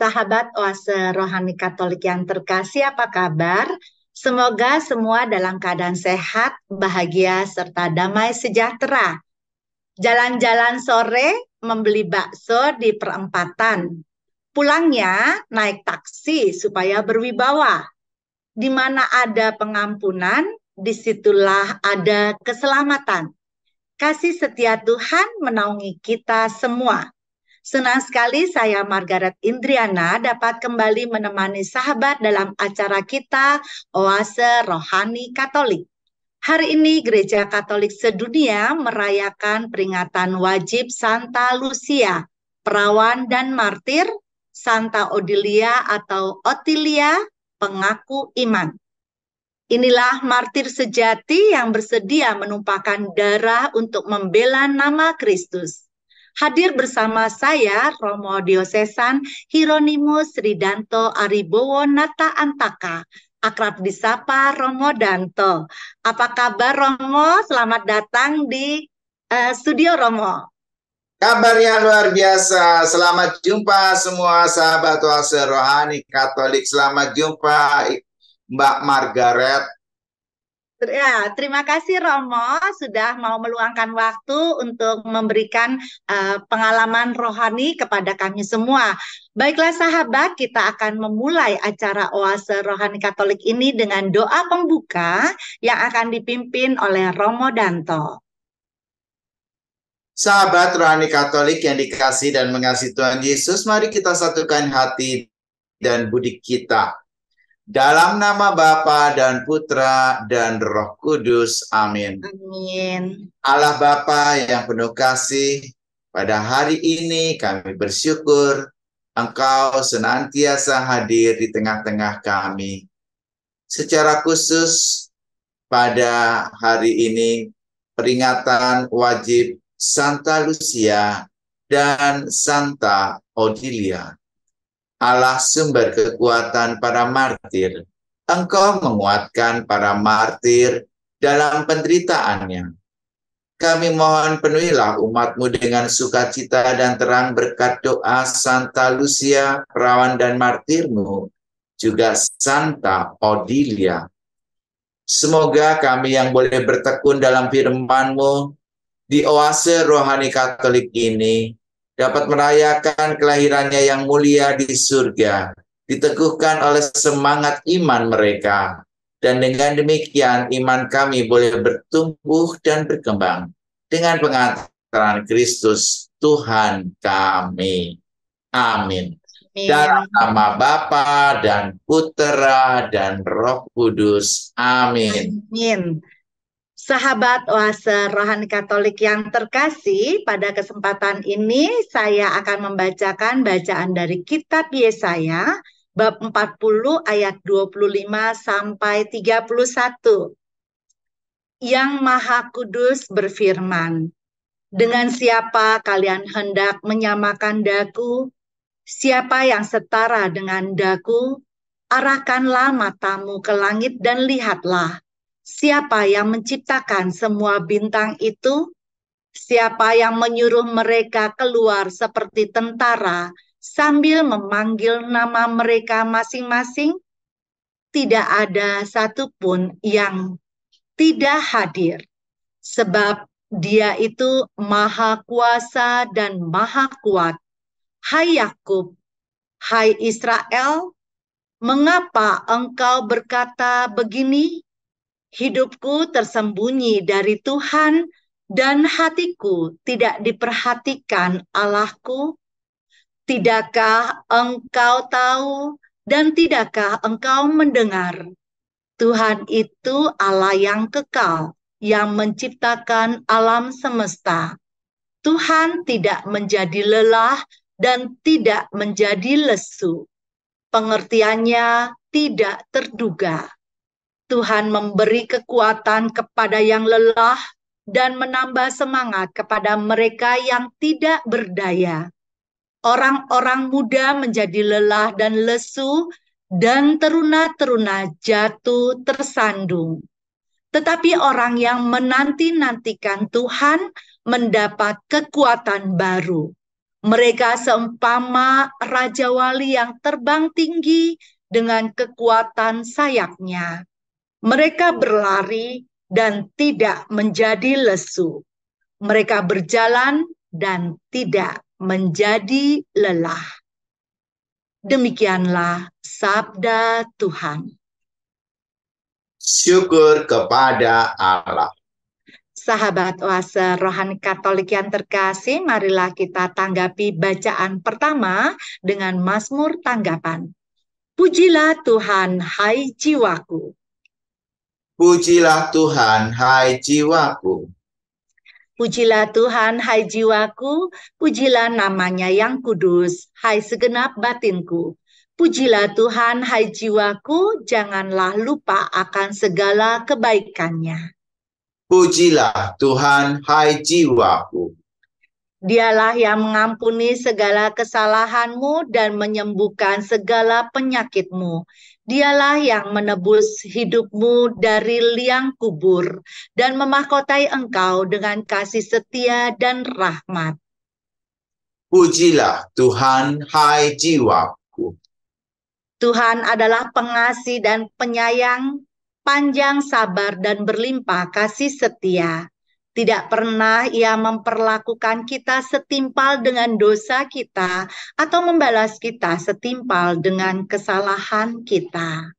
Sahabat Oase Rohani Katolik yang terkasih, apa kabar? Semoga semua dalam keadaan sehat, bahagia, serta damai sejahtera. Jalan-jalan sore, membeli bakso di perempatan. Pulangnya naik taksi supaya berwibawa. Di mana ada pengampunan, disitulah ada keselamatan. Kasih setia Tuhan menaungi kita semua. Senang sekali saya Margaret Indriana dapat kembali menemani sahabat dalam acara kita Oase Rohani Katolik. Hari ini Gereja Katolik sedunia merayakan peringatan wajib Santa Lucia, perawan dan martir, Santa Odilia atau Otilia, pengaku iman. Inilah martir sejati yang bersedia menumpahkan darah untuk membela nama Kristus. Hadir bersama saya, Romo Diosesan Hieronymus Ridanto Aribowo Nata Antaka, akrab disapa Romo Danto. Apa kabar Romo? Selamat datang di studio Romo. Kabarnya luar biasa. Selamat jumpa semua sahabat Oase Rohani Katolik. Selamat jumpa Mbak Margaret. Ya, terima kasih Romo sudah mau meluangkan waktu untuk memberikan pengalaman rohani kepada kami semua. Baiklah sahabat, kita akan memulai acara Oase Rohani Katolik ini dengan doa pembuka yang akan dipimpin oleh Romo Danto. Sahabat Rohani Katolik yang dikasihi dan mengasihi Tuhan Yesus, mari kita satukan hati dan budi kita. Dalam nama Bapa dan Putra dan Roh Kudus. Amin. Amin. Allah Bapa yang penuh kasih, pada hari ini kami bersyukur Engkau senantiasa hadir di tengah-tengah kami. Secara khusus pada hari ini peringatan wajib Santa Lucia dan Santa Odilia. Allah sumber kekuatan para martir. Engkau menguatkan para martir dalam penderitaannya. Kami mohon penuhilah umat-Mu dengan sukacita dan terang berkat doa Santa Lucia, perawan dan martir-Mu, juga Santa Odilia. Semoga kami yang boleh bertekun dalam firman-Mu di Oase Rohani Katolik ini dapat merayakan kelahirannya yang mulia di surga, diteguhkan oleh semangat iman mereka, dan dengan demikian iman kami boleh bertumbuh dan berkembang dengan pengantaran Kristus Tuhan kami. Amin. Dalam nama Bapa dan Putera dan Roh Kudus. Amin. Amin. Sahabat Oase Rohani Katolik yang terkasih, pada kesempatan ini saya akan membacakan bacaan dari Kitab Yesaya bab 40 ayat 25 sampai 31. Yang Maha Kudus berfirman, dengan siapa kalian hendak menyamakan daku? Siapa yang setara dengan daku? Arahkanlah matamu ke langit dan lihatlah. Siapa yang menciptakan semua bintang itu? Siapa yang menyuruh mereka keluar seperti tentara sambil memanggil nama mereka masing-masing? Tidak ada satupun yang tidak hadir, sebab Dia itu Maha Kuasa dan Maha Kuat. Hai Yakub, hai Israel, mengapa engkau berkata begini? Hidupku tersembunyi dari Tuhan dan hatiku tidak diperhatikan Allahku. Tidakkah engkau tahu dan tidakkah engkau mendengar? Tuhan itu Allah yang kekal, yang menciptakan alam semesta. Tuhan tidak menjadi lelah dan tidak menjadi lesu. Pengertiannya tidak terduga. Tuhan memberi kekuatan kepada yang lelah dan menambah semangat kepada mereka yang tidak berdaya. Orang-orang muda menjadi lelah dan lesu, dan teruna-teruna jatuh tersandung. Tetapi orang yang menanti-nantikan Tuhan mendapat kekuatan baru. Mereka seumpama raja wali yang terbang tinggi dengan kekuatan sayapnya. Mereka berlari dan tidak menjadi lesu. Mereka berjalan dan tidak menjadi lelah. Demikianlah sabda Tuhan. Syukur kepada Allah. Sahabat Oase Rohani Katolik yang terkasih, marilah kita tanggapi bacaan pertama dengan Mazmur tanggapan. Pujilah Tuhan, hai jiwaku. Pujilah Tuhan, hai jiwaku. Pujilah Tuhan, hai jiwaku. Pujilah namanya yang kudus, hai segenap batinku. Pujilah Tuhan, hai jiwaku. Janganlah lupa akan segala kebaikannya. Pujilah Tuhan, hai jiwaku. Dialah yang mengampuni segala kesalahanmu dan menyembuhkan segala penyakitmu. Dialah yang menebus hidupmu dari liang kubur dan memahkotai engkau dengan kasih setia dan rahmat. Pujilah Tuhan, hai jiwaku. Tuhan adalah pengasih dan penyayang, panjang sabar dan berlimpah kasih setia. Tidak pernah Ia memperlakukan kita setimpal dengan dosa kita atau membalas kita setimpal dengan kesalahan kita.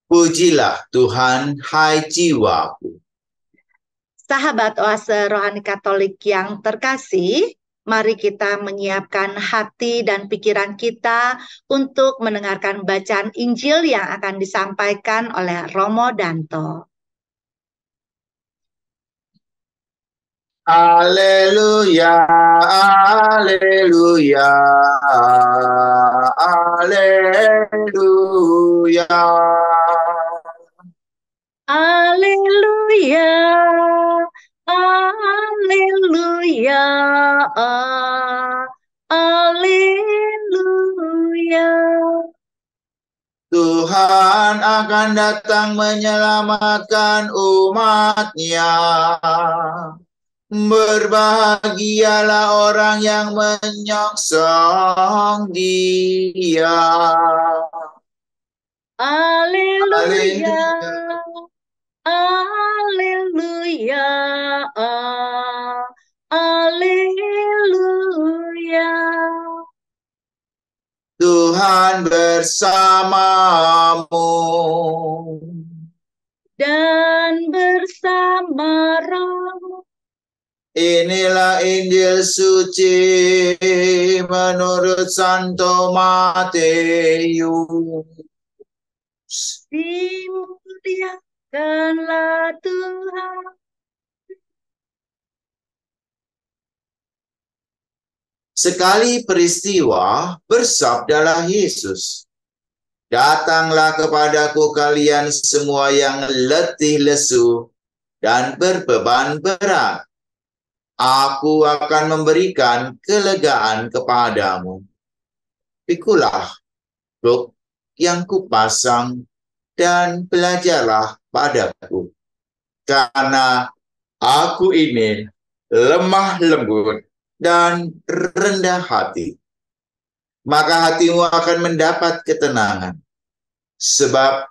Pujilah Tuhan, hai jiwaku. Sahabat Oase Rohani Katolik yang terkasih, mari kita menyiapkan hati dan pikiran kita untuk mendengarkan bacaan Injil yang akan disampaikan oleh Romo Danto. Haleluya, haleluya, haleluya. Haleluya, haleluya, haleluya. Tuhan akan datang menyelamatkan umat-Nya. Berbahagialah orang yang menyongsong Dia. Haleluya, Haleluya. haleluya, haleluya. Tuhan bersamamu. Dan bersama roh. Inilah Injil suci menurut Santo Matius. Dimuliakanlah Tuhan. Sekali peristiwa, bersabdalah Yesus, "Datanglah kepadaku kalian semua yang letih lesu dan berbeban berat. Aku akan memberikan kelegaan kepadamu. Pikulah rok yang kupasang dan belajarlah padaku, karena aku ini lemah lembut dan rendah hati. Maka hatimu akan mendapat ketenangan, sebab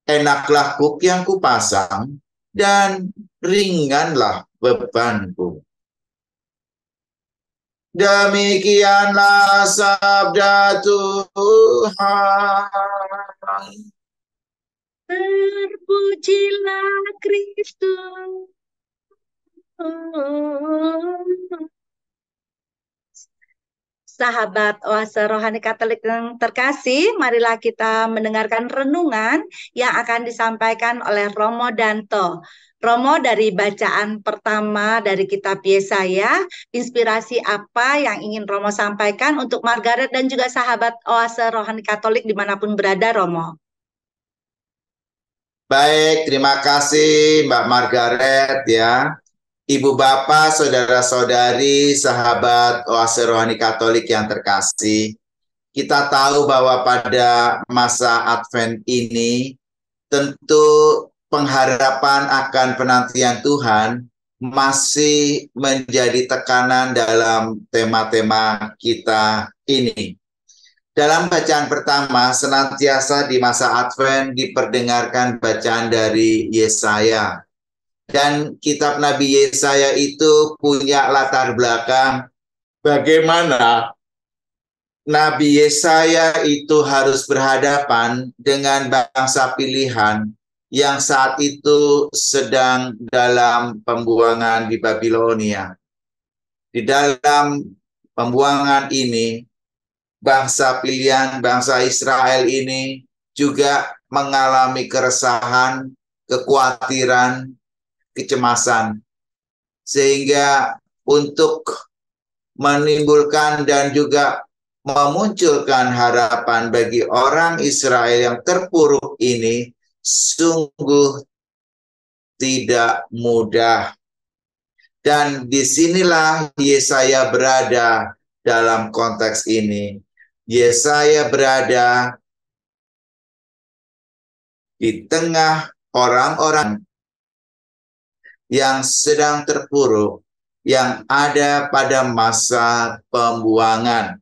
enaklah kuk yang kupasang dan ringanlah bebanku." Demikianlah sabda Tuhan. Terpujilah Kristus. Sahabat Oase Rohani Katolik yang terkasih, marilah kita mendengarkan renungan yang akan disampaikan oleh Romo Danto. Romo, dari bacaan pertama dari kitab Yesaya, inspirasi apa yang ingin Romo sampaikan untuk Margaret dan juga sahabat Oase Rohani Katolik dimanapun berada, Romo? Baik, terima kasih Mbak Margaret ya. Ibu Bapak, saudara-saudari, sahabat Oase Rohani Katolik yang terkasih, kita tahu bahwa pada masa Advent ini tentu pengharapan akan penantian Tuhan masih menjadi tekanan dalam tema-tema kita ini. Dalam bacaan pertama, senantiasa di masa Advent diperdengarkan bacaan dari Yesaya. Dan kitab Nabi Yesaya itu punya latar belakang bagaimana Nabi Yesaya itu harus berhadapan dengan bangsa pilihan yang saat itu sedang dalam pembuangan di Babilonia. Di dalam pembuangan ini, bangsa pilihan, bangsa Israel ini juga mengalami keresahan, kekhawatiran, kecemasan. Sehingga untuk menimbulkan dan juga memunculkan harapan bagi orang Israel yang terpuruk ini sungguh tidak mudah. Dan disinilah Yesaya berada dalam konteks ini. Yesaya berada di tengah orang-orang yang sedang terpuruk, yang ada pada masa pembuangan.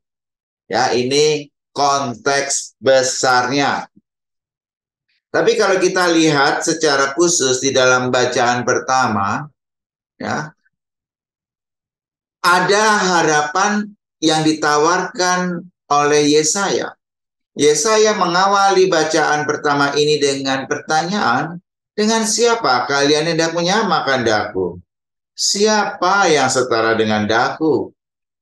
Ya, ini konteks besarnya. Tapi kalau kita lihat secara khusus di dalam bacaan pertama, ya, ada harapan yang ditawarkan oleh Yesaya. Yesaya mengawali bacaan pertama ini dengan pertanyaan, dengan siapa kalian hendak menyamakan daku? Siapa yang setara dengan daku?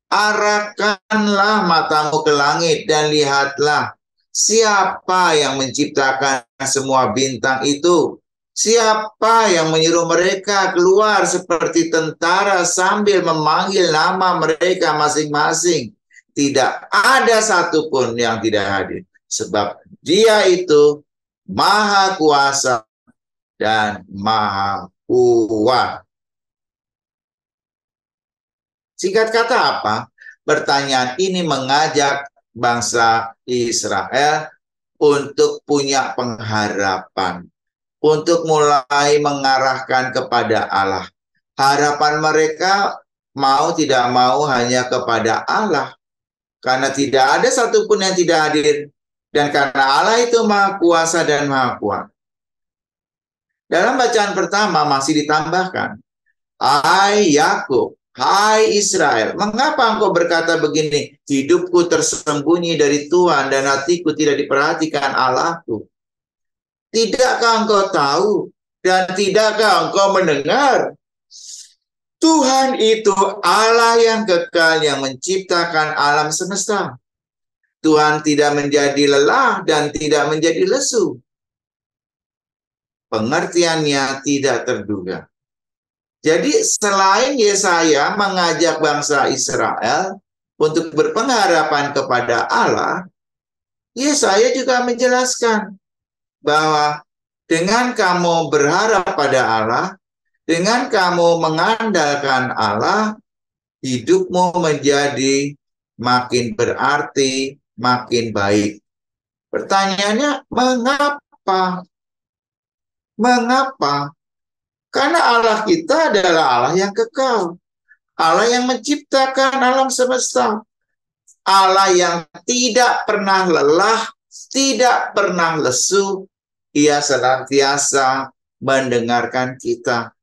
Arahkanlah matamu ke langit dan lihatlah siapa yang menciptakan semua bintang itu. Siapa yang menyuruh mereka keluar seperti tentara sambil memanggil nama mereka masing-masing. Tidak ada satupun yang tidak hadir. Sebab dia itu maha kuasa dan maha kuat. Singkat kata apa? Pertanyaan ini mengajak bangsa Israel untuk punya pengharapan. Untuk mulai mengarahkan kepada Allah. Harapan mereka mau tidak mau hanya kepada Allah. Karena tidak ada satupun yang tidak hadir. Dan karena Allah itu maha kuasa dan maha kuat. Dalam bacaan pertama masih ditambahkan, hai Yakub, hai Israel, mengapa engkau berkata begini? Hidupku tersembunyi dari Tuhan dan hatiku tidak diperhatikan Allahku. Tidakkah engkau tahu dan tidakkah engkau mendengar? Tuhan itu Allah yang kekal yang menciptakan alam semesta. Tuhan tidak menjadi lelah dan tidak menjadi lesu. Pengertiannya tidak terduga. Jadi selain Yesaya mengajak bangsa Israel untuk berpengharapan kepada Allah, Yesaya juga menjelaskan bahwa dengan kamu berharap pada Allah, dengan kamu mengandalkan Allah, hidupmu menjadi makin berarti, makin baik. Pertanyaannya, mengapa? Mengapa? Karena Allah kita adalah Allah yang kekal. Allah yang menciptakan alam semesta. Allah yang tidak pernah lelah, tidak pernah lesu. Ia senantiasa mendengarkan kita.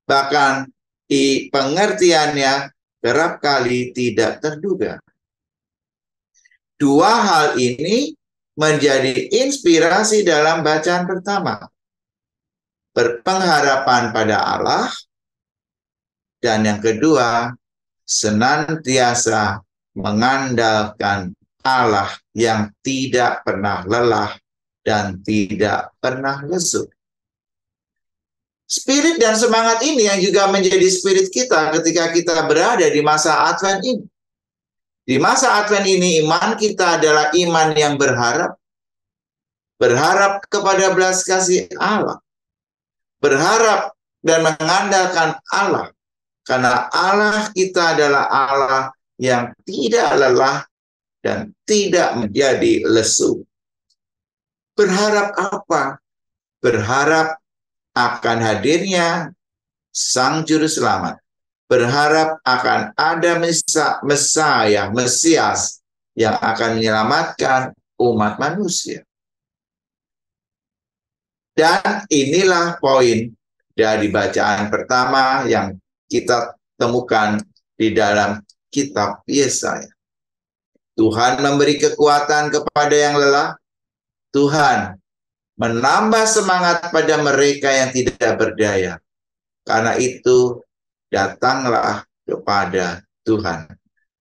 Bahkan di pengertiannya kerap kali tidak terduga. Dua hal ini menjadi inspirasi dalam bacaan pertama. Berpengharapan pada Allah, dan yang kedua, senantiasa mengandalkan Allah yang tidak pernah lelah dan tidak pernah lesu. Spirit dan semangat ini yang juga menjadi spirit kita ketika kita berada di masa Advent ini. Di masa Advent ini iman kita adalah iman yang berharap. Berharap kepada belas kasih Allah. Berharap dan mengandalkan Allah. Karena Allah kita adalah Allah yang tidak lelah dan tidak menjadi lesu. Berharap apa? Berharap akan hadirnya Sang Juru Selamat, berharap akan ada Mesias yang akan menyelamatkan umat manusia. Dan inilah poin dari bacaan pertama yang kita temukan di dalam kitab Yesaya. Tuhan memberi kekuatan kepada yang lelah. Tuhan menambah semangat pada mereka yang tidak berdaya. Karena itu, datanglah kepada Tuhan.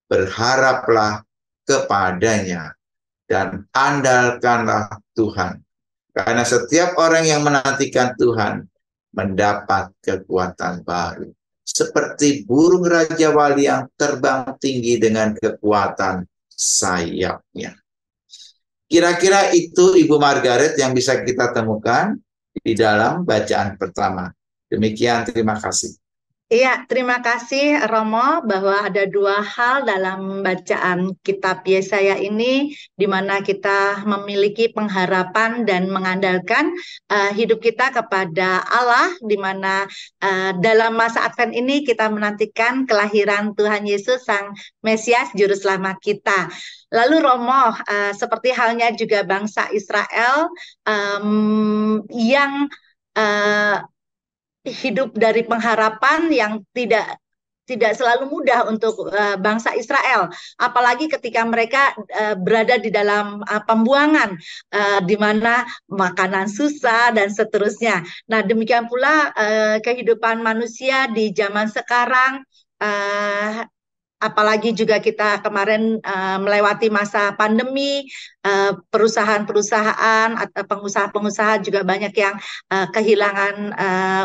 Berharaplah kepadanya dan andalkanlah Tuhan. Karena setiap orang yang menantikan Tuhan mendapat kekuatan baru. Seperti burung Raja Wali yang terbang tinggi dengan kekuatan sayapnya. Kira-kira itu Ibu Margaret yang bisa kita temukan di dalam bacaan pertama. Demikian, terima kasih. Iya, terima kasih Romo bahwa ada dua hal dalam bacaan kitab Yesaya ini di mana kita memiliki pengharapan dan mengandalkan hidup kita kepada Allah, di mana dalam masa Advent ini kita menantikan kelahiran Tuhan Yesus Sang Mesias Juru Selamat kita. Lalu Romo, seperti halnya juga bangsa Israel yang hidup dari pengharapan yang tidak selalu mudah untuk bangsa Israel, apalagi ketika mereka berada di dalam pembuangan, di mana makanan susah dan seterusnya. Nah, demikian pula kehidupan manusia di zaman sekarang. Apalagi juga kita kemarin melewati masa pandemi, perusahaan-perusahaan atau pengusaha-pengusaha juga banyak yang kehilangan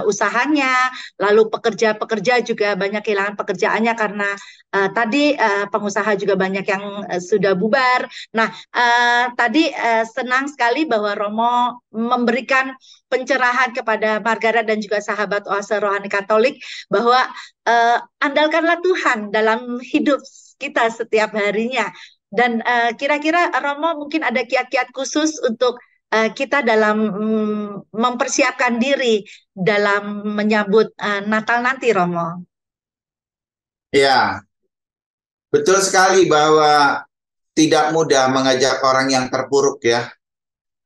usahanya, lalu pekerja-pekerja juga banyak kehilangan pekerjaannya karena tadi pengusaha juga banyak yang sudah bubar. Nah, tadi senang sekali bahwa Romo memberikan pencerahan kepada Margaret dan juga sahabat Oase Rohani Katolik bahwa andalkanlah Tuhan dalam hidup kita setiap harinya. Dan kira-kira Romo mungkin ada kiat-kiat khusus untuk kita dalam mempersiapkan diri dalam menyambut Natal nanti, Romo. Ya, betul sekali bahwa tidak mudah mengajak orang yang terpuruk ya.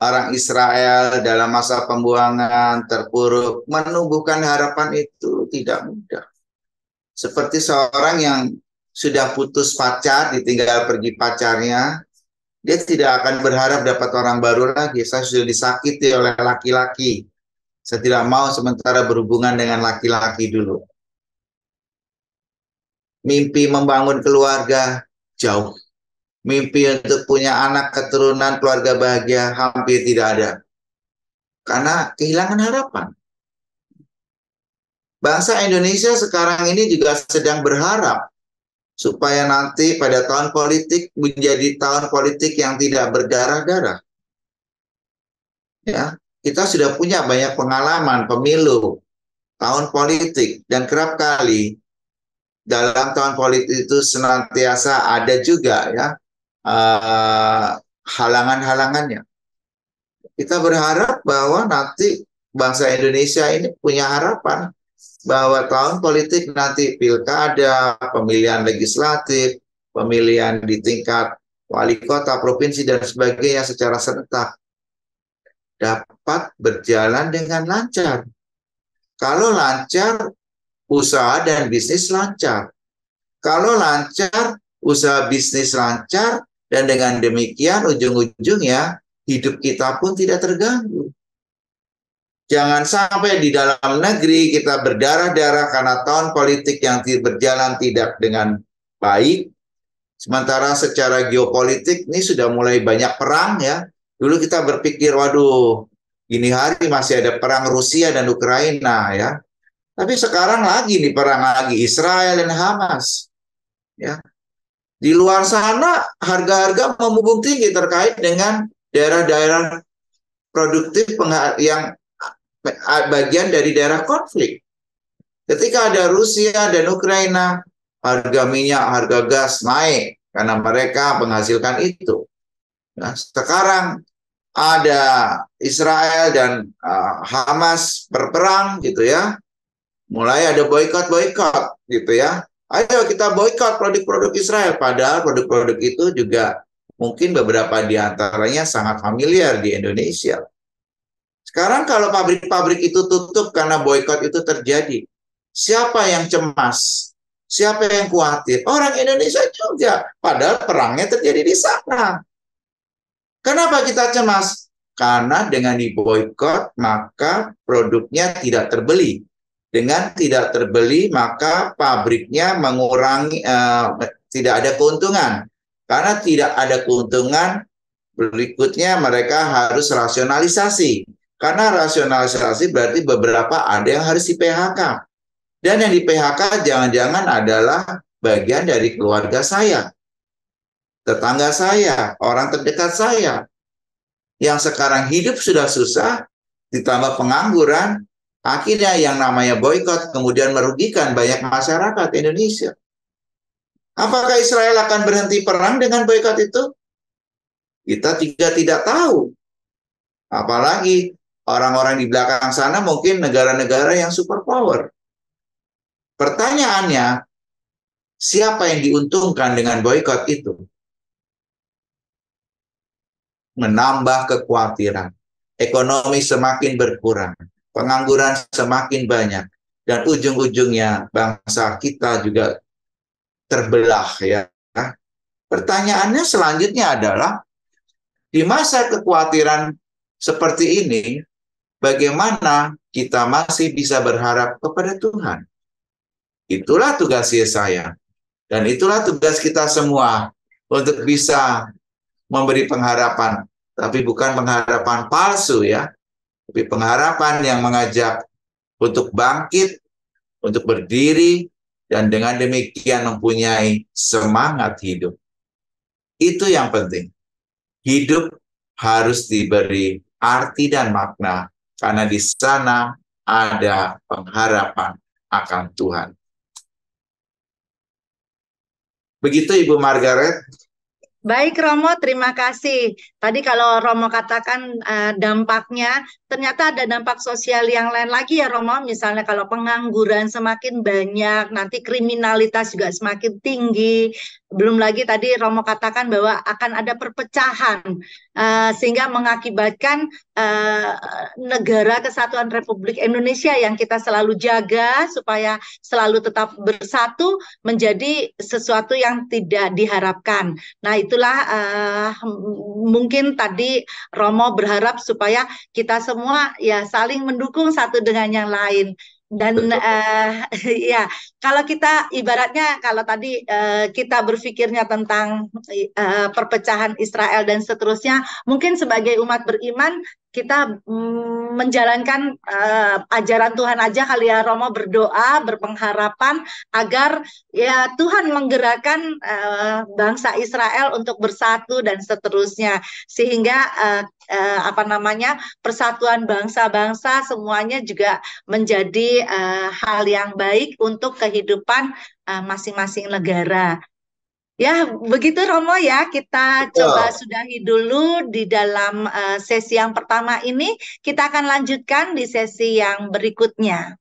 Orang Israel dalam masa pembuangan terpuruk, menumbuhkan harapan itu tidak mudah. Seperti seorang yang sudah putus pacar, ditinggal pergi pacarnya, dia tidak akan berharap dapat orang baru lagi. Saya sudah disakiti oleh laki-laki. Saya tidak mau sementara berhubungan dengan laki-laki dulu. Mimpi membangun keluarga jauh. Mimpi untuk punya anak, keturunan, keluarga bahagia hampir tidak ada. Karena kehilangan harapan. Bangsa Indonesia sekarang ini juga sedang berharap supaya nanti pada tahun politik menjadi tahun politik yang tidak berdarah-darah. Ya, kita sudah punya banyak pengalaman pemilu, tahun politik, dan kerap kali dalam tahun politik itu senantiasa ada juga ya halangan-halangannya. Kita berharap bahwa nanti bangsa Indonesia ini punya harapan bahwa tahun politik nanti pilkada, pemilihan legislatif, pemilihan di tingkat wali kota, provinsi, dan sebagainya secara serentak dapat berjalan dengan lancar. Kalau lancar, usaha dan bisnis lancar. Kalau lancar, usaha bisnis lancar, dan dengan demikian ujung-ujungnya hidup kita pun tidak terganggu. Jangan sampai di dalam negeri kita berdarah-darah karena tahun politik yang berjalan tidak dengan baik. Sementara secara geopolitik ini sudah mulai banyak perang ya. Dulu kita berpikir, waduh, gini hari masih ada perang Rusia dan Ukraina ya. Tapi sekarang lagi nih perang lagi Israel dan Hamas. Ya. Di luar sana harga-harga membumbung tinggi terkait dengan daerah-daerah produktif yang bagian dari daerah konflik. Ketika ada Rusia dan Ukraina, harga minyak, harga gas naik karena mereka menghasilkan itu. Nah, sekarang ada Israel dan Hamas berperang gitu ya. Mulai ada boykot gitu ya. Ayo kita boykot produk-produk Israel. Padahal produk-produk itu juga mungkin beberapa di antaranya sangat familiar di Indonesia. Sekarang kalau pabrik-pabrik itu tutup karena boykot itu terjadi, siapa yang cemas? Siapa yang khawatir? Orang Indonesia juga. Padahal perangnya terjadi di sana. Kenapa kita cemas? Karena dengan diboykot, maka produknya tidak terbeli. Dengan tidak terbeli, maka pabriknya mengurangi, tidak ada keuntungan. Karena tidak ada keuntungan, berikutnya mereka harus rasionalisasi. Karena rasionalisasi berarti beberapa ada yang harus di PHK. Dan yang di PHK jangan-jangan adalah bagian dari keluarga saya, tetangga saya, orang terdekat saya. Yang sekarang hidup sudah susah, ditambah pengangguran, akhirnya yang namanya boykot kemudian merugikan banyak masyarakat Indonesia. Apakah Israel akan berhenti perang dengan boykot itu? Kita tidak tahu. Apalagi orang-orang di belakang sana mungkin negara-negara yang superpower. Pertanyaannya, siapa yang diuntungkan dengan boykot itu? Menambah kekhawatiran. Ekonomi semakin berkurang. Pengangguran semakin banyak. Dan ujung-ujungnya bangsa kita juga terbelah ya. Pertanyaannya selanjutnya adalah, di masa kekhawatiran seperti ini, bagaimana kita masih bisa berharap kepada Tuhan? Itulah tugas saya. Dan itulah tugas kita semua untuk bisa memberi pengharapan. Tapi bukan pengharapan palsu ya. Tapi pengharapan yang mengajak untuk bangkit, untuk berdiri, dan dengan demikian mempunyai semangat hidup. Itu yang penting. Hidup harus diberi arti dan makna, karena di sana ada pengharapan akan Tuhan. Begitu Ibu Margaret. Baik Romo, terima kasih. Tadi kalau Romo katakan dampaknya, ternyata ada dampak sosial yang lain lagi ya Romo. Misalnya kalau pengangguran semakin banyak, nanti kriminalitas juga semakin tinggi. Belum lagi tadi Romo katakan bahwa akan ada perpecahan, sehingga mengakibatkan negara Kesatuan Republik Indonesia yang kita selalu jaga supaya selalu tetap bersatu menjadi sesuatu yang tidak diharapkan. Nah, itulah mungkin tadi Romo berharap supaya kita semua ya saling mendukung satu dengan yang lain. Dan ya, kalau kita ibaratnya kalau tadi kita berpikirnya tentang perpecahan Israel dan seterusnya, mungkin sebagai umat beriman kita menjalankan ajaran Tuhan aja kali ya Romo, berdoa, berpengharapan agar ya Tuhan menggerakkan bangsa Israel untuk bersatu dan seterusnya, sehingga persatuan bangsa-bangsa semuanya juga menjadi hal yang baik untuk kehidupan masing-masing negara. Ya, begitu Romo ya, kita coba sudahi dulu di dalam sesi yang pertama ini. Kita akan lanjutkan di sesi yang berikutnya.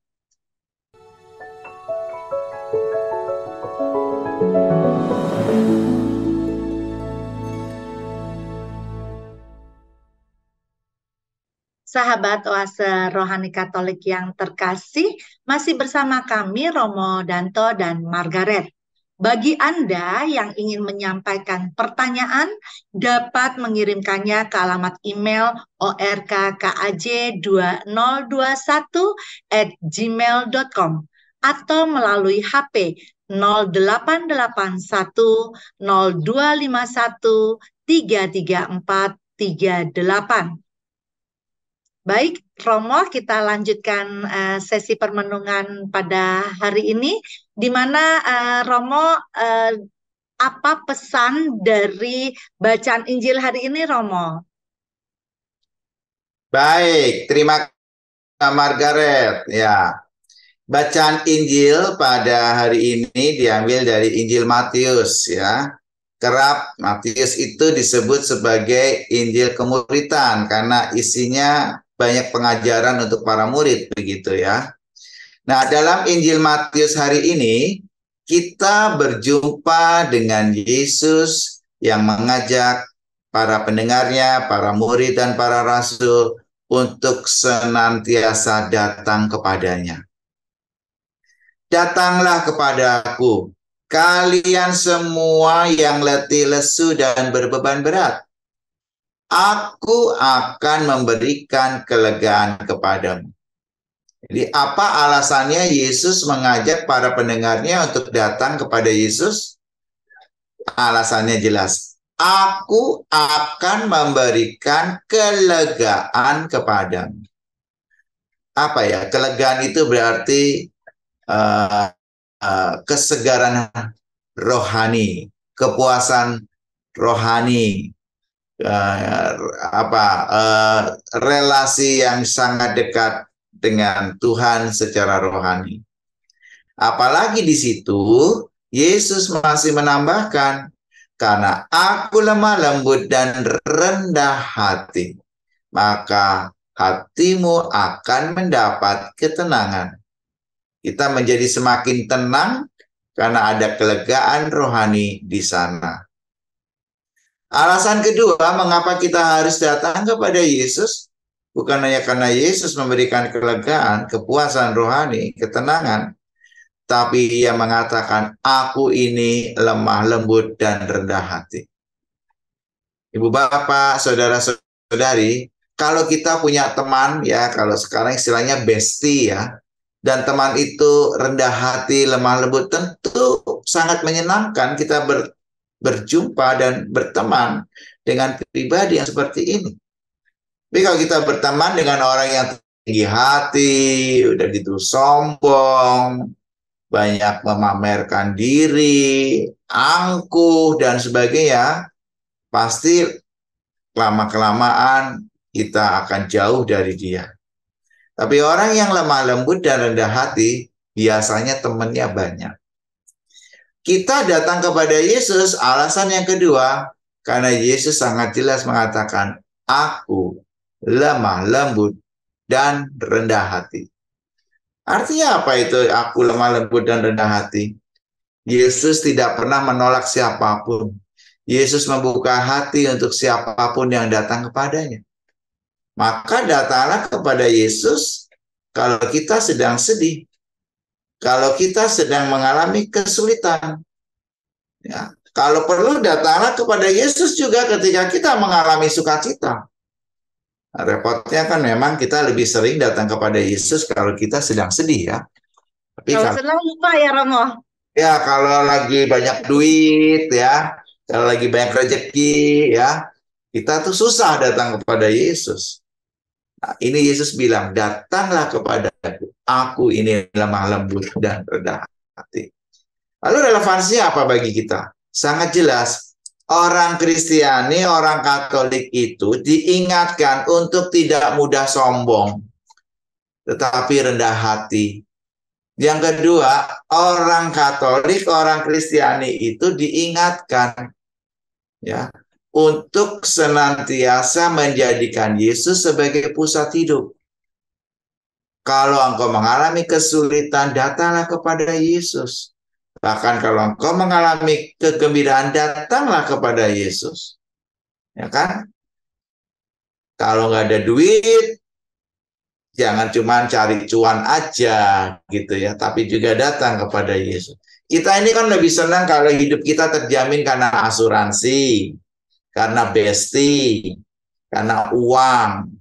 Sahabat Oase Rohani Katolik yang terkasih, masih bersama kami Romo Danto dan Margaret. Bagi Anda yang ingin menyampaikan pertanyaan, dapat mengirimkannya ke alamat email orkkaj2021@gmail.com atau melalui HP 0881 0251 33438. Baik, Romo, kita lanjutkan sesi permenungan pada hari ini, di mana Romo, apa pesan dari bacaan Injil hari ini, Romo? Baik, terima kasih Margaret. Ya, bacaan Injil pada hari ini diambil dari Injil Matius ya. Kerap Matius itu disebut sebagai Injil kemuritan karena isinya banyak pengajaran untuk para murid begitu ya. Nah, dalam Injil Matius hari ini, kita berjumpa dengan Yesus yang mengajak para pendengarnya, para murid dan para rasul untuk senantiasa datang kepadanya. Datanglah kepadaku, kalian semua yang letih lesu dan berbeban berat. Aku akan memberikan kelegaan kepadamu. Jadi apa alasannya Yesus mengajak para pendengarnya untuk datang kepada Yesus? Alasannya jelas. Aku akan memberikan kelegaan kepadamu. Apa ya? Kelegaan itu berarti kesegaran rohani, kepuasan rohani, relasi yang sangat dekat dengan Tuhan secara rohani. Apalagi di situ Yesus masih menambahkan, karena aku lemah lembut dan rendah hati, maka hatimu akan mendapat ketenangan. Kita menjadi semakin tenang karena ada kelegaan rohani di sana. Alasan kedua, mengapa kita harus datang kepada Yesus? Bukan hanya karena Yesus memberikan kelegaan, kepuasan rohani, ketenangan, tapi Ia mengatakan, aku ini lemah lembut dan rendah hati. Ibu bapak, saudara-saudari, kalau kita punya teman, ya kalau sekarang istilahnya bestie ya, dan teman itu rendah hati, lemah lembut, tentu sangat menyenangkan kita berjumpa dan berteman dengan pribadi yang seperti ini. Tapi kalau kita berteman dengan orang yang tinggi hati, udah gitu sombong, banyak memamerkan diri, angkuh, dan sebagainya, pasti lama-kelamaan kita akan jauh dari dia. Tapi orang yang lemah lembut dan rendah hati, biasanya temannya banyak. Kita datang kepada Yesus, alasan yang kedua, karena Yesus sangat jelas mengatakan, aku lemah lembut dan rendah hati. Artinya apa itu aku lemah lembut dan rendah hati? Yesus tidak pernah menolak siapapun. Yesus membuka hati untuk siapapun yang datang kepadanya. Maka datanglah kepada Yesus kalau kita sedang sedih, kalau kita sedang mengalami kesulitan. Ya, kalau perlu datanglah kepada Yesus juga ketika kita mengalami sukacita. Nah, repotnya kan memang kita lebih sering datang kepada Yesus kalau kita sedang sedih ya. Tapi Kalau senang lupa ya Romo. Ya kalau lagi banyak duit ya, kalau lagi banyak rezeki ya, kita tuh susah datang kepada Yesus. Nah, ini Yesus bilang, datanglah kepadaku, aku ini lemah lembut dan rendah hati. Lalu relevansinya apa bagi kita? Sangat jelas, orang Kristiani, orang Katolik itu diingatkan untuk tidak mudah sombong, tetapi rendah hati. Yang kedua, orang Katolik, orang Kristiani itu diingatkan ya untuk senantiasa menjadikan Yesus sebagai pusat hidup. Kalau engkau mengalami kesulitan, datanglah kepada Yesus. Bahkan kalau engkau mengalami kegembiraan, datanglah kepada Yesus. Ya kan? Kalau nggak ada duit, jangan cuma cari cuan aja gitu ya, tapi juga datang kepada Yesus. Kita ini kan lebih senang kalau hidup kita terjamin karena asuransi, karena besti, karena uang,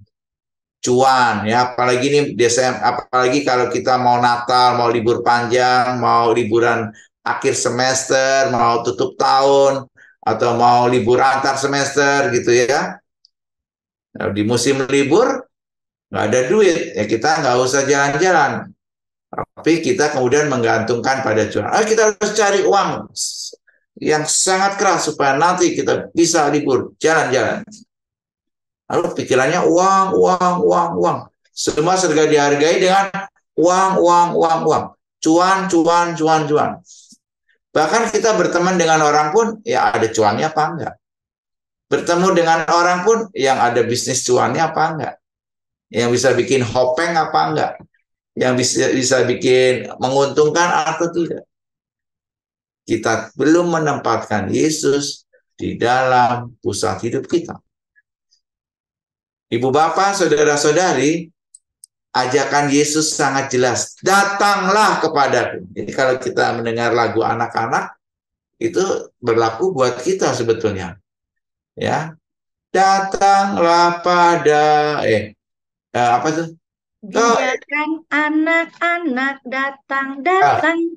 cuan ya. Apalagi ini Desember, apalagi kalau kita mau Natal, mau libur panjang, mau liburan akhir semester, mau tutup tahun, atau mau libur antar semester gitu ya. Nah, di musim libur nggak ada duit, ya kita nggak usah jalan-jalan. Tapi kita kemudian menggantungkan pada cuan. Kita harus cari uang yang sangat keras supaya nanti kita bisa libur, jalan-jalan. Lalu pikirannya uang, uang, uang, uang. Semua serga dihargai dengan uang, uang, uang, uang. Cuan, cuan, cuan, cuan. Bahkan kita berteman dengan orang pun, ya ada cuannya apa enggak. Bertemu dengan orang pun, yang ada bisnis cuannya apa enggak. Yang bisa bikin hopeng apa enggak. yang bisa bikin menguntungkan atau tidak. Kita belum menempatkan Yesus di dalam pusat hidup kita. Ibu bapak, saudara-saudari, ajakan Yesus sangat jelas. Datanglah kepadaku. Jadi kalau kita mendengar lagu anak-anak, itu berlaku buat kita sebetulnya. Ya, datanglah pada apa tuh? Biarkan anak-anak datang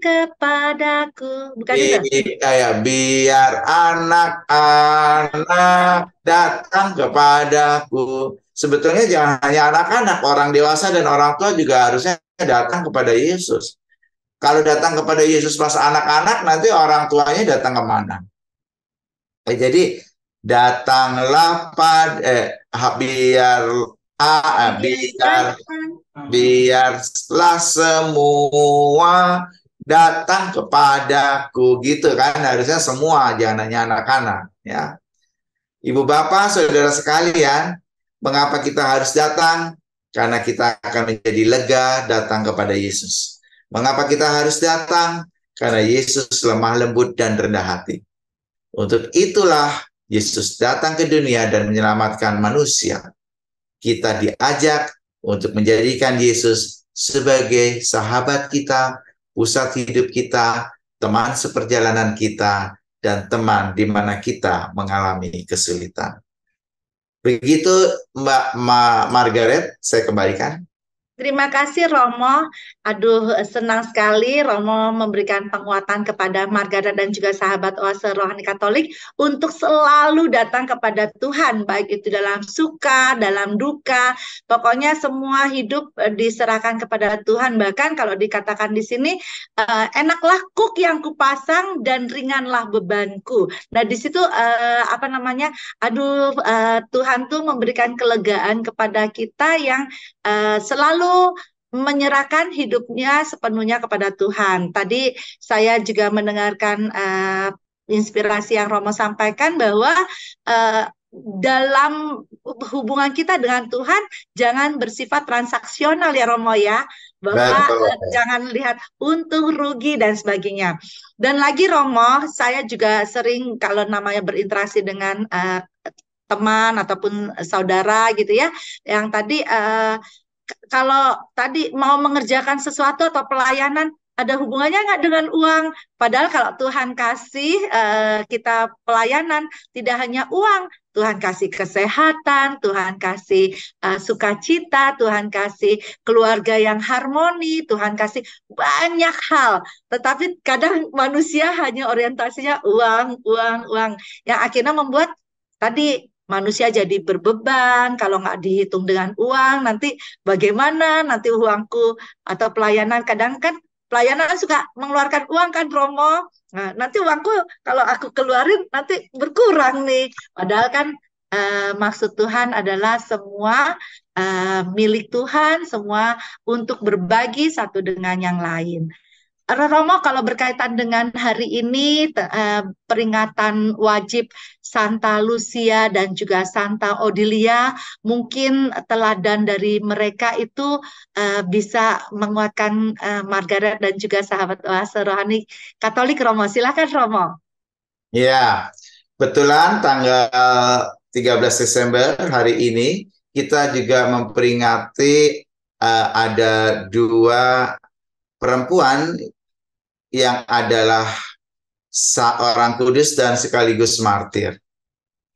kepadaku. Bukan itu? Kayak biar anak-anak datang kepadaku. Sebetulnya jangan hanya anak-anak, orang dewasa dan orang tua juga harusnya datang kepada Yesus. Kalau datang kepada Yesus pas anak-anak, nanti orang tuanya datang kemana? Jadi datanglah biarlah semua datang kepadaku, gitu kan, harusnya semua, jangan hanya anak-anak, ya. Ibu bapak, saudara sekalian, mengapa kita harus datang? Karena kita akan menjadi lega datang kepada Yesus. Mengapa kita harus datang? Karena Yesus lemah lembut dan rendah hati. Untuk itulah Yesus datang ke dunia dan menyelamatkan manusia. Kita diajak untuk menjadikan Yesus sebagai sahabat kita, pusat hidup kita, teman seperjalanan kita, dan teman di mana kita mengalami kesulitan. Begitu Mbak Margaret, saya kembalikan. Terima kasih Romo. Aduh, senang sekali Romo memberikan penguatan kepada Margaret dan juga sahabat Oase Rohani Katolik untuk selalu datang kepada Tuhan, baik itu dalam suka, dalam duka. Pokoknya semua hidup diserahkan kepada Tuhan. Bahkan kalau dikatakan di sini, enaklah kuk yang kupasang dan ringanlah bebanku. Nah, di situ Tuhan tuh memberikan kelegaan kepada kita yang selalu menyerahkan hidupnya sepenuhnya kepada Tuhan. Tadi saya juga mendengarkan inspirasi yang Romo sampaikan bahwa dalam hubungan kita dengan Tuhan jangan bersifat transaksional ya Romo ya, bahwa jangan lihat untung rugi dan sebagainya. Dan lagi Romo, saya juga sering kalau namanya berinteraksi dengan teman ataupun saudara gitu ya, yang tadi kalau tadi mau mengerjakan sesuatu atau pelayanan ada hubungannya nggak dengan uang? Padahal kalau Tuhan kasih kita pelayanan tidak hanya uang, Tuhan kasih kesehatan, Tuhan kasih sukacita, Tuhan kasih keluarga yang harmoni, Tuhan kasih banyak hal. Tetapi kadang manusia hanya orientasinya uang, uang, uang, yang akhirnya membuat tadi manusia jadi berbeban. Kalau nggak dihitung dengan uang, nanti bagaimana nanti uangku atau pelayanan, kadang kan pelayanan suka mengeluarkan uang kan Romo. Nah, nanti uangku kalau aku keluarin nanti berkurang nih. Padahal kan maksud Tuhan adalah semua milik Tuhan, semua untuk berbagi satu dengan yang lain. Romo, kalau berkaitan dengan hari ini, peringatan wajib Santa Lucia dan juga Santa Odilia, mungkin teladan dari mereka itu bisa menguatkan Margaret dan juga sahabat Oase Rohani Katolik. Romo, silakan Romo. Ya, betulan tanggal 13 Desember hari ini, kita juga memperingati ada dua perempuan yang adalah seorang kudus dan sekaligus martir,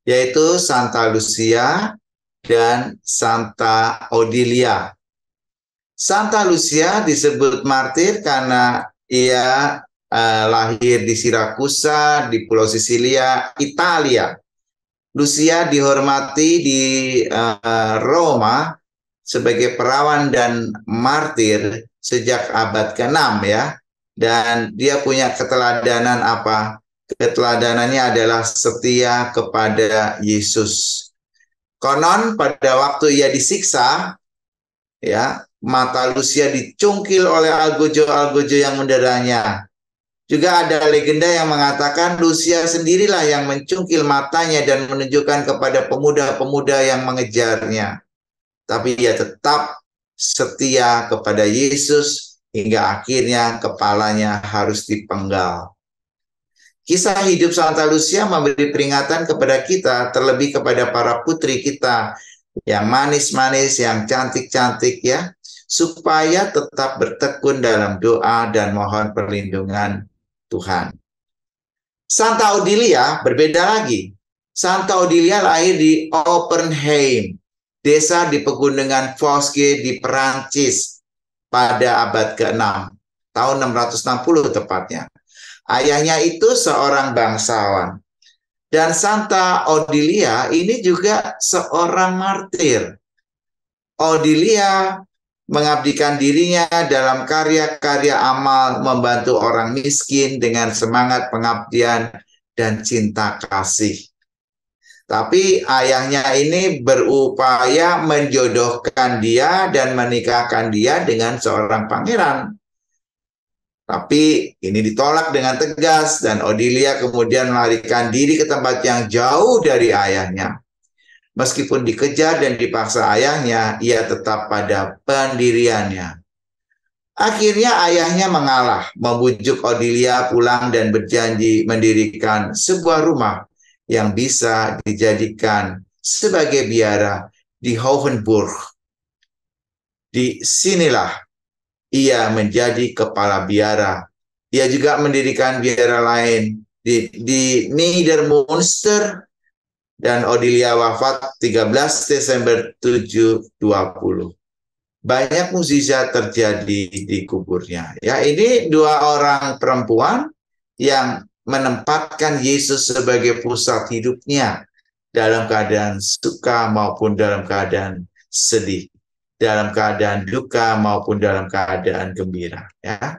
yaitu Santa Lucia dan Santa Odilia. Santa Lucia disebut martir karena ia lahir di Sirakusa, di Pulau Sisilia, Italia. Lucia dihormati di Roma sebagai perawan dan martir sejak abad ke-6 ya. Dan dia punya keteladanan apa? Keteladanannya adalah setia kepada Yesus. Konon pada waktu ia disiksa, ya, mata Lucia dicungkil oleh algojo-algojo yang menderanya. Juga ada legenda yang mengatakan Lucia sendirilah yang mencungkil matanya dan menunjukkan kepada pemuda-pemuda yang mengejarnya. Tapi ia tetap setia kepada Yesus hingga akhirnya kepalanya harus dipenggal. Kisah hidup Santa Lucia memberi peringatan kepada kita, terlebih kepada para putri kita yang manis-manis, yang cantik-cantik ya, supaya tetap bertekun dalam doa dan mohon perlindungan Tuhan. Santa Odilia berbeda lagi. Santa Odilia lahir di Oppenheim, desa di pegunungan Vosges di Perancis pada abad ke-6, tahun 660 tepatnya. Ayahnya itu seorang bangsawan. Dan Santa Odilia ini juga seorang martir. Odilia mengabdikan dirinya dalam karya-karya amal, membantu orang miskin dengan semangat pengabdian dan cinta kasih. Tapi ayahnya ini berupaya menjodohkan dia dan menikahkan dia dengan seorang pangeran. Tapi ini ditolak dengan tegas dan Odilia kemudian melarikan diri ke tempat yang jauh dari ayahnya. Meskipun dikejar dan dipaksa ayahnya, ia tetap pada pendiriannya. Akhirnya ayahnya mengalah, membujuk Odilia pulang dan berjanji mendirikan sebuah rumah yang bisa dijadikan sebagai biara di Hohenburg. Di sinilah ia menjadi kepala biara. Ia juga mendirikan biara lain di Niedermünster, dan Odilia wafat 13 Desember 720. Banyak mukjizat terjadi di kuburnya. Ya, ini dua orang perempuan yang menempatkan Yesus sebagai pusat hidupnya dalam keadaan suka maupun dalam keadaan sedih, dalam keadaan duka maupun dalam keadaan gembira. Ya,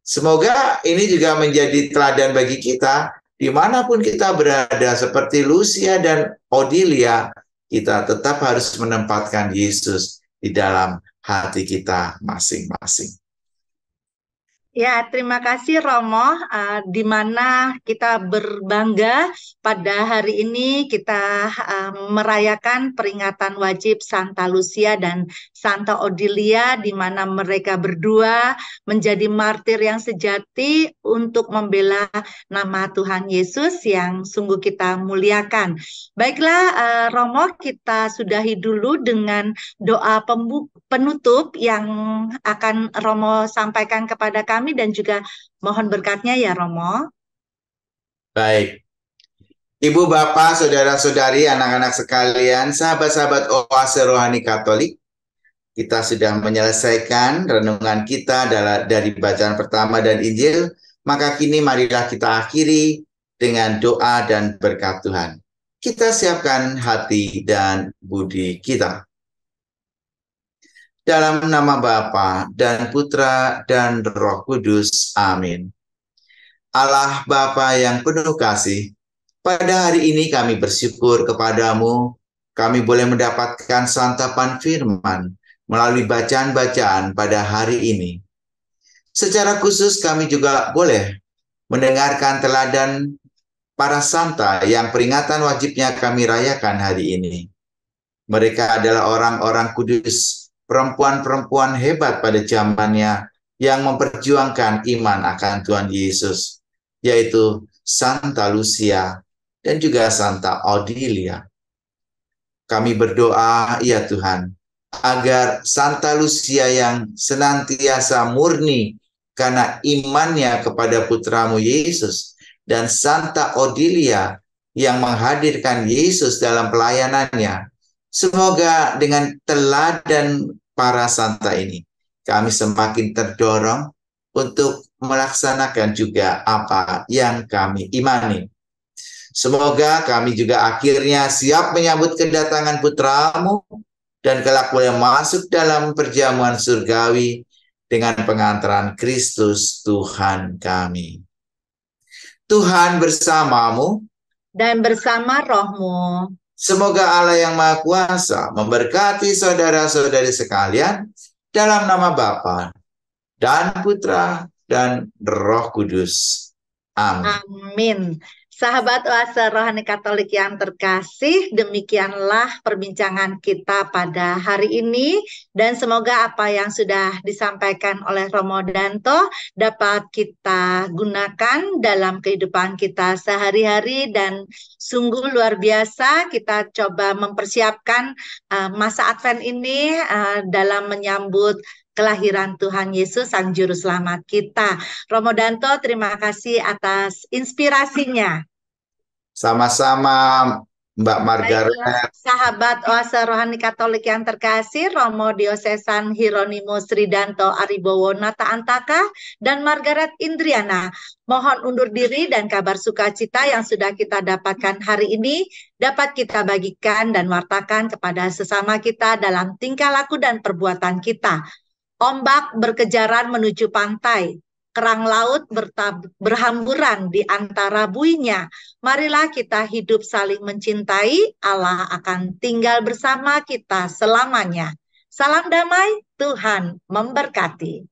semoga ini juga menjadi teladan bagi kita dimanapun kita berada, seperti Lucia dan Odilia, kita tetap harus menempatkan Yesus di dalam hati kita masing-masing. Ya, terima kasih Romo, di mana kita berbangga pada hari ini kita merayakan peringatan wajib Santa Lucia dan Santa Odilia, di mana mereka berdua menjadi martir yang sejati untuk membela nama Tuhan Yesus yang sungguh kita muliakan. Baiklah Romo, kita sudahi dulu dengan doa penutup yang akan Romo sampaikan kepada kami, dan juga mohon berkatnya ya Romo. Baik. Ibu, Bapak, Saudara-saudari, anak-anak sekalian, sahabat-sahabat Oase Rohani Katolik, kita sudah menyelesaikan renungan kita dari bacaan pertama dan Injil, maka kini marilah kita akhiri dengan doa dan berkat Tuhan. Kita siapkan hati dan budi kita. Dalam nama Bapa dan Putra dan Roh Kudus. Amin. Allah Bapa yang penuh kasih, pada hari ini kami bersyukur kepadamu, kami boleh mendapatkan santapan firman melalui bacaan-bacaan pada hari ini. Secara khusus kami juga boleh mendengarkan teladan para santa yang peringatan wajibnya kami rayakan hari ini. Mereka adalah orang-orang kudus, perempuan-perempuan hebat pada zamannya yang memperjuangkan iman akan Tuhan Yesus, yaitu Santa Lucia dan juga Santa Odilia. Kami berdoa, ya Tuhan, agar Santa Lucia yang senantiasa murni karena imannya kepada putramu Yesus, dan Santa Odilia yang menghadirkan Yesus dalam pelayanannya, semoga dengan teladan para santa ini, kami semakin terdorong untuk melaksanakan juga apa yang kami imani. Semoga kami juga akhirnya siap menyambut kedatangan putramu dan kelak boleh masuk dalam perjamuan surgawi dengan pengantaran Kristus Tuhan kami. Tuhan bersamamu dan bersama rohmu. Semoga Allah yang Maha Kuasa memberkati saudara-saudari sekalian dalam nama Bapa dan Putra dan Roh Kudus. Amin. Amin. Sahabat Oase Rohani Katolik yang terkasih, demikianlah perbincangan kita pada hari ini dan semoga apa yang sudah disampaikan oleh Romo Danto dapat kita gunakan dalam kehidupan kita sehari-hari dan sungguh luar biasa kita coba mempersiapkan masa Advent ini dalam menyambut kelahiran Tuhan Yesus Sang Juru Selamat kita. Romo Danto, terima kasih atas inspirasinya. Sama-sama Mbak Margaret. Baiklah, sahabat Oase Rohani Katolik yang terkasih, Romo Diosesan Hieronymus Ridanto Aribowo Nata Antaka dan Margaret Indriana, mohon undur diri dan kabar sukacita yang sudah kita dapatkan hari ini dapat kita bagikan dan wartakan kepada sesama kita dalam tingkah laku dan perbuatan kita. Ombak berkejaran menuju pantai, kerang laut berhamburan di antara buihnya. Marilah kita hidup saling mencintai, Allah akan tinggal bersama kita selamanya. Salam damai, Tuhan memberkati.